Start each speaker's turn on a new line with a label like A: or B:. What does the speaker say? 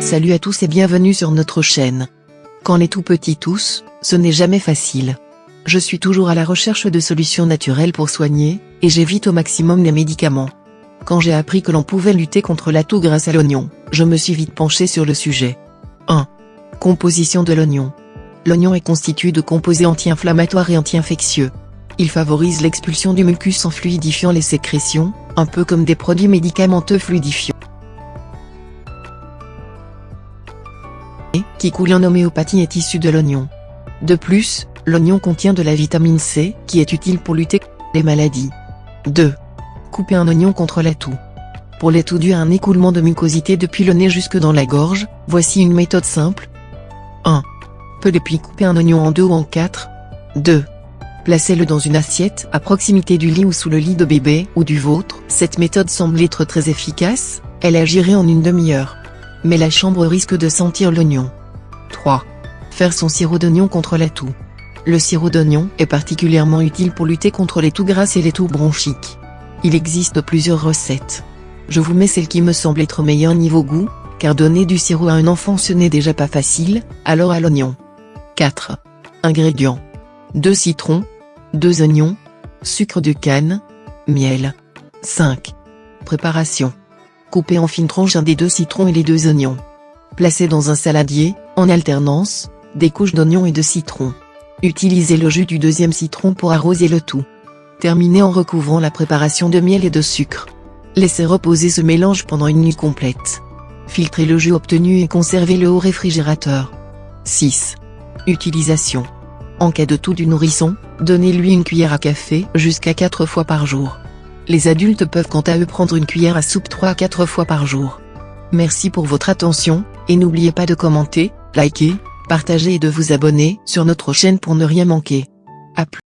A: Salut à tous et bienvenue sur notre chaîne. Quand les tout petits toussent, ce n'est jamais facile. Je suis toujours à la recherche de solutions naturelles pour soigner, et j'évite au maximum les médicaments. Quand j'ai appris que l'on pouvait lutter contre la toux grâce à l'oignon, je me suis vite penché sur le sujet. 1. Composition de l'oignon. L'oignon est constitué de composés anti-inflammatoires et anti-infectieux. Il favorise l'expulsion du mucus en fluidifiant les sécrétions, un peu comme des produits médicamenteux fluidifiants qui coule en homéopathie est issu de l'oignon. De plus, l'oignon contient de la vitamine C, qui est utile pour lutter contre les maladies. 2. Couper un oignon contre la toux. Pour les toux dues à un écoulement de mucosité depuis le nez jusque dans la gorge, voici une méthode simple. 1. Pelez puis couper un oignon en 2 ou en 4. 2. Placez-le dans une assiette à proximité du lit ou sous le lit de bébé ou du vôtre. Cette méthode semble être très efficace, elle agirait en une demi-heure. Mais la chambre risque de sentir l'oignon. 3. Faire son sirop d'oignon contre la toux. Le sirop d'oignon est particulièrement utile pour lutter contre les toux grasses et les toux bronchiques. Il existe plusieurs recettes. Je vous mets celle qui me semble être meilleure niveau goût, car donner du sirop à un enfant ce n'est déjà pas facile, alors à l'oignon. 4. Ingrédients. 2 citrons, 2 oignons, sucre de canne, miel. 5. Préparation. Coupez en fines tranches un des 2 citrons et les 2 oignons. Placez dans un saladier, en alternance, des couches d'oignons et de citron. Utilisez le jus du 2e citron pour arroser le tout. Terminez en recouvrant la préparation de miel et de sucre. Laissez reposer ce mélange pendant une nuit complète. Filtrez le jus obtenu et conservez-le au réfrigérateur. 6. Utilisation. En cas de toux du nourrisson, donnez-lui une cuillère à café jusqu'à 4 fois par jour. Les adultes peuvent quant à eux prendre une cuillère à soupe 3 à 4 fois par jour. Merci pour votre attention, et n'oubliez pas de commenter, liker, partager et de vous abonner sur notre chaîne pour ne rien manquer. À plus.